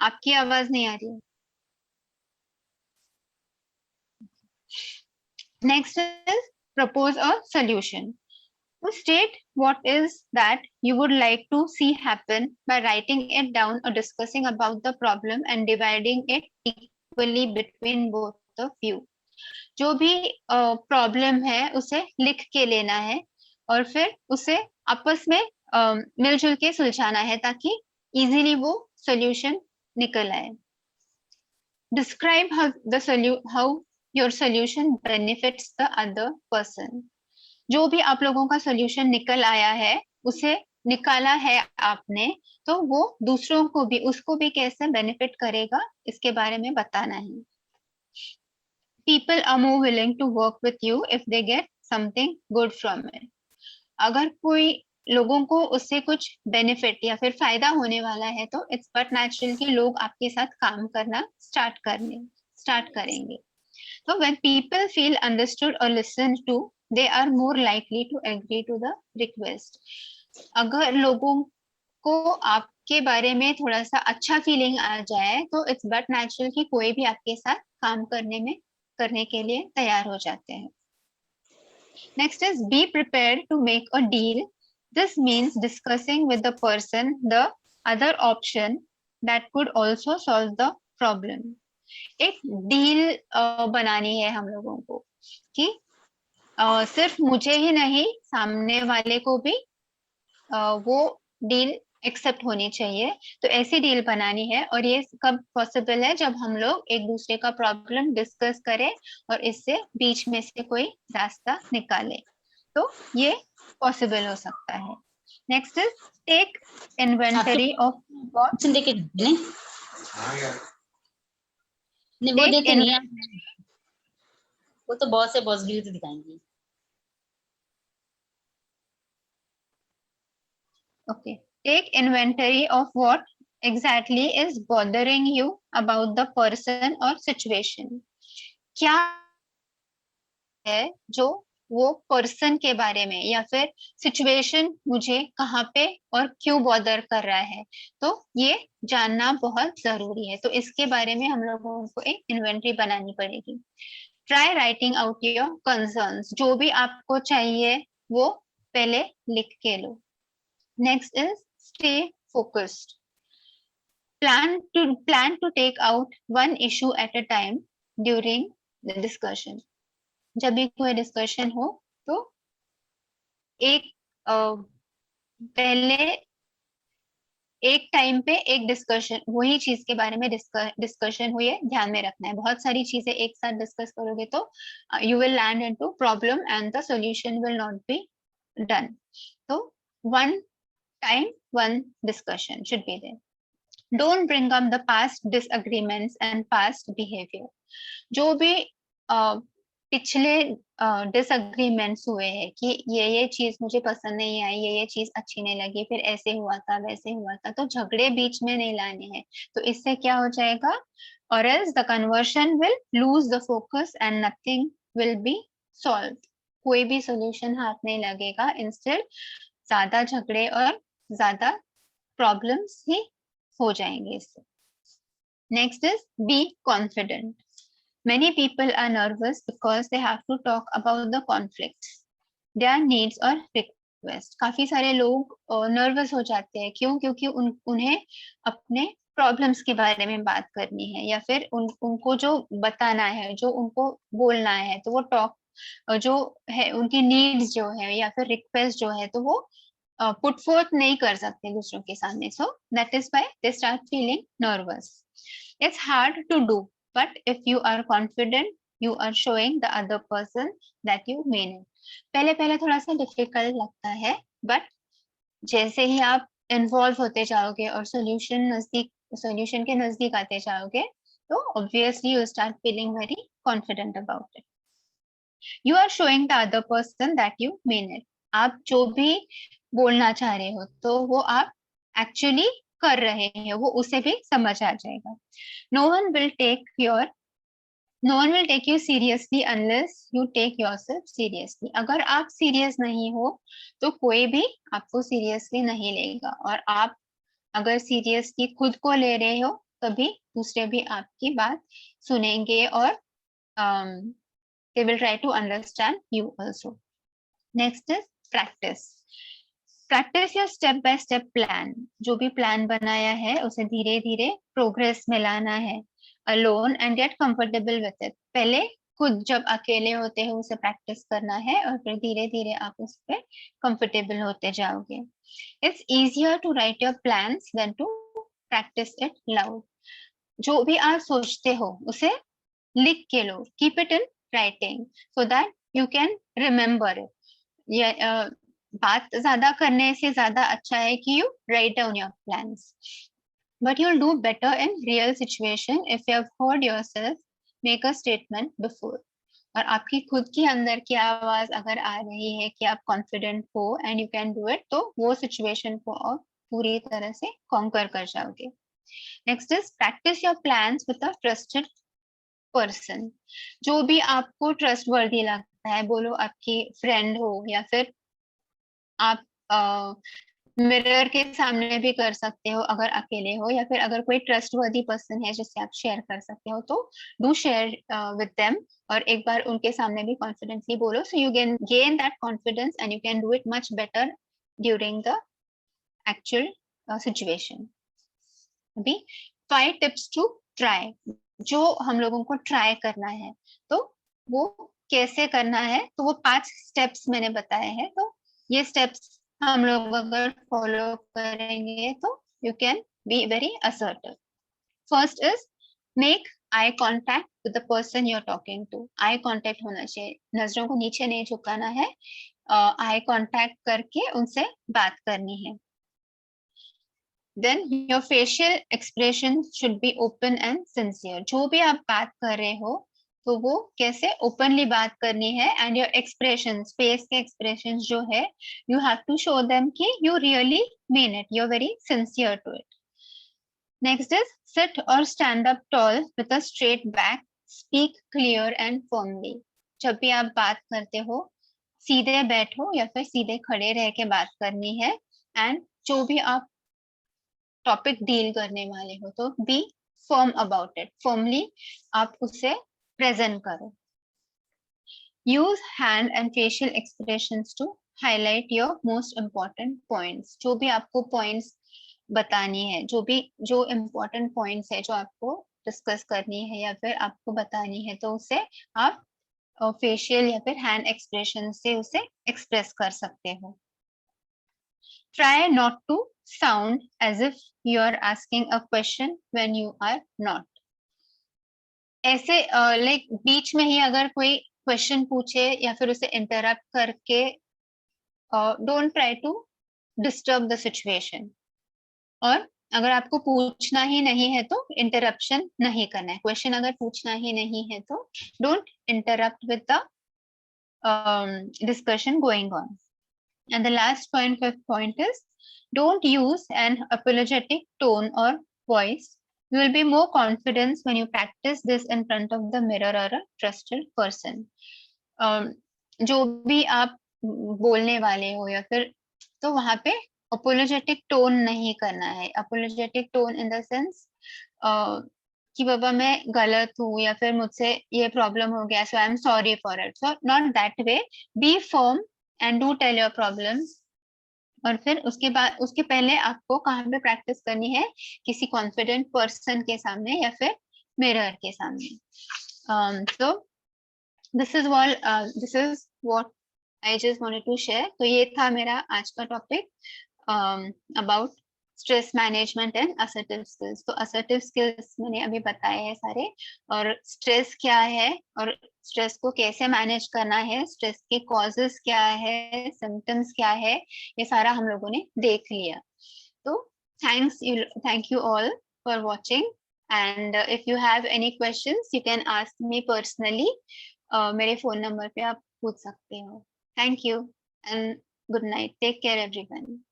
आपकी आवाज नहीं आ रही है। Next is propose a solution. To state what is that you would like to see happen by writing it down or discussing about the problem and dividing it equally between both of you. जो भी problem है उसे लिख के लेना है और फिर उसे आपस में मिलजुल के सुलझाना है ताकि इजीली वो सॉल्यूशन निकल आए. Describe how your solution benefits the other person. जो भी आप लोगों का सॉल्यूशन निकल आया है उसे निकाला है आपने तो वो दूसरों को भी उसको भी कैसे बेनिफिट करेगा इसके बारे में बताना है. People are more willing to work with you if they get something good from it. अगर कोई लोगों को उससे कुछ बेनिफिट या फिर फायदा होने वाला है तो इट्स बट नेचुरल कि लोग आपके साथ काम करना स्टार्ट करेंगे. So when people feel understood or listened to, they are more likely to agree to the request. अगर लोगों को आपके बारे में थोड़ा सा अच्छा फीलिंग आ जाए तो इट्स बट नेचुरल कि कोई भी आपके साथ काम करने के लिए तैयार हो जाते हैं. Next is be prepared to make a deal. This means discussing with the person the other option that could also solve the problem. एक डील बनानी है हम लोगों को कि सिर्फ मुझे ही नहीं सामने वाले को भी वो डील एक्सेप्ट होनी चाहिए. तो ऐसी डील बनानी है और ये कब पॉसिबल है जब हम लोग एक दूसरे का प्रॉब्लम डिस्कस करें और इससे बीच में से कोई रास्ता निकाले तो ये पॉसिबल हो सकता है. Next is take inventory of what. नहीं वो देते नहीं है, वो तो बॉस है, बॉस भी तो दिखाएंगे. Okay. Take inventory of what exactly is bothering you about the person or situation. क्या है जो वो पर्सन के बारे में या फिर सिचुएशन मुझे कहाँ पे और क्यों बॉदर कर रहा है तो ये जानना बहुत जरूरी है. तो इसके बारे में हम लोगों को एक इन्वेंटरी बनानी पड़ेगी. Try writing out your concerns. जो भी आपको चाहिए वो पहले लिख के लो. Next is stay focused. Plan to take out one issue at a time during the discussion. जब भी कोई डिस्कशन हो तो एक पहले एक टाइम पे एक डिस्कशन वही चीज के बारे में डिस्कशन हुई है ध्यान में रखना है. बहुत सारी चीजें एक साथ डिस्कस करोगे तो you will land into problem and the solution will not be done. तो one time one discussion should be there. Don't bring up the past disagreements and past behavior. जो भी पिछले डिसएग्रीमेंट्स हुए हैं कि ये चीज मुझे पसंद नहीं आई, ये चीज अच्छी नहीं लगी, फिर ऐसे हुआ था वैसे हुआ था, तो झगड़े बीच में नहीं लाने हैं. तो इससे क्या हो जाएगा or else the conversation will lose the focus and nothing will be solved. कोई भी solution हाथ नहीं लगेगा. Instead ज्यादा झगड़े और ज्यादा प्रॉब्लम्स ही हो जाएंगे इससे. Next is be confident. Many people are nervous because they have to talk about the conflicts, their needs और रिक्वेस्ट. काफी सारे लोग नर्वस हो जाते हैं. क्यों? क्योंकि उन्हें अपने प्रॉब्लम्स के बारे में बात करनी है या फिर उनको जो बताना है, जो उनको बोलना है, तो वो टॉक जो है उनकी नीड्स जो है या फिर रिक्वेस्ट जो है तो वो put forth नहीं कर सकते दूसरों के सामने. So that is why they start feeling nervous. It's hard to do, but if you are confident, you are showing the other person that you mean it. पहले थोड़ा सा डिफिकल्ट लगता है, but जैसे ही आप इन्वॉल्व होते जाओगे और सॉल्यूशन के नजदीक आते जाओगे तो obviously you start feeling very confident about it. You are showing the other person that you mean it. आप जो भी बोलना चाह रहे हो तो वो आप एक्चुअली कर रहे हैं, वो उसे भी समझ आ जाएगा. No one will take you seriously unless you take yourself seriously. अगर आप सीरियस नहीं हो तो कोई भी आपको सीरियसली नहीं लेगा और आप अगर सीरियसली खुद को ले रहे हो तभी दूसरे भी आपकी बात सुनेंगे और they will try to understand you also. Next is practice. Practice your step by step plan. जो भी प्लान बनाया है उसे धीरे धीरे प्रोग्रेस में लाना है. Alone and get comfortable with it. पहले खुद जब अकेले होते हो उसे प्रैक्टिस करना है और फिर धीरे धीरे आप उस पर कंफर्टेबल होते जाओगे. It's easier to write your plans than to practice it loud. जो भी आप सोचते हो उसे लिख के लो. Keep it in writing so that you can remember it. बात ज्यादा करने से ज्यादा अच्छा है कि you write down your plans. But you'll do better in real situation if you have heard yourself make a statement before. और आपकी खुद की अंदर की आवाज अगर आ रही है कि आप कॉन्फिडेंट हो and you can do it, तो वो सिचुएशन को आप पूरी तरह से कॉन्कर कर जाओगे. Next is practice your plans with a trusted person. जो भी आपको ट्रस्टवर्दी लगता है, बोलो आपकी फ्रेंड हो या फिर आप मिरर के सामने भी कर सकते हो अगर अकेले हो, या फिर अगर कोई ट्रस्टवर्दी पर्सन है जिससे आप शेयर कर सकते हो तो डू शेयर विद देम और एक बार उनके सामने भी कॉन्फिडेंटली बोलो, so you can gain that confidence and you can do it much better during the actual situation. अभी 5 टिप्स टू ट्राई. जो हम लोगों को ट्राई करना है तो वो कैसे करना है, तो वो 5 स्टेप्स मैंने बताए हैं. तो ये स्टेप्स हम लोग अगर फॉलो करेंगे तो you can be very assertive. First is make eye contact with the person you are talking to. Eye contact होना चाहिए, नजरों को नीचे नहीं झुकाना है, आई कॉन्टैक्ट करके उनसे बात करनी है. Then your facial expression should be open and sincere. जो भी आप बात कर रहे हो तो वो कैसे ओपनली बात करनी है. एंड योर एक्सप्रेशंस, फेस के एक्सप्रेशंस जो है, you have to show them कि you really mean it, you are very sincere to it. Next is sit और stand up tall with a straight back. Speak clear and firmly. जब भी आप बात करते हो सीधे बैठो या फिर सीधे खड़े रह के बात करनी है. एंड जो भी आप टॉपिक डील करने वाले हो तो be firm about it. Firmly आप उसे प्रेजेंट करो. Use hand and facial expressions to highlight your most important points. जो भी आपको पॉइंट्स बतानी है, जो इम्पोर्टेंट पॉइंट्स है जो आपको डिस्कस करनी है या फिर आपको बतानी है, तो उसे आप फेशियल या फिर हैंड एक्सप्रेशन से उसे एक्सप्रेस कर सकते हो. Try not to sound as if you are asking a question when you are not. ऐसे लाइक बीच में ही अगर कोई क्वेश्चन पूछे या फिर उसे इंटरप्ट करके, don't try to disturb the situation. और अगर आपको पूछना ही नहीं है तो इंटरप्शन नहीं करना है. क्वेश्चन अगर पूछना ही नहीं है तो don't interrupt with the discussion going on. And the last point, fifth point is, don't use an apologetic tone or voice. You will be more confident when you practice this in front of the mirror or a trusted person. जो भी आप बोलने वाले हो या फिर, तो वहां पे apologetic tone नहीं करना है. apologetic tone in the sense कि बाबा मैं गलत हूँ या फिर मुझसे ये प्रॉब्लम हो गया, so I am sorry for it. So not that way. Be firm and do tell your problems. और फिर उसके बाद, उसके पहले आपको कहाँ पे प्रैक्टिस करनी है, किसी कॉन्फिडेंट पर्सन के सामने या फिर मिरर के सामने. So this is what I just wanted to share. तो ये था मेरा आज का topic about stress management and assertive skills. तो असर्टिव स्किल्स मैंने अभी बताए हैं सारे, और स्ट्रेस क्या है और स्ट्रेस को कैसे मैनेज करना है, स्ट्रेस के कॉजेस क्या है, सिम्टम्स क्या है, ये सारा हम लोगों ने देख लिया. तो thank you all for watching. And if you have any questions you can ask me personally. मेरे फोन नंबर पे आप पूछ सकते हो. Thank you and good night. Take care everyone.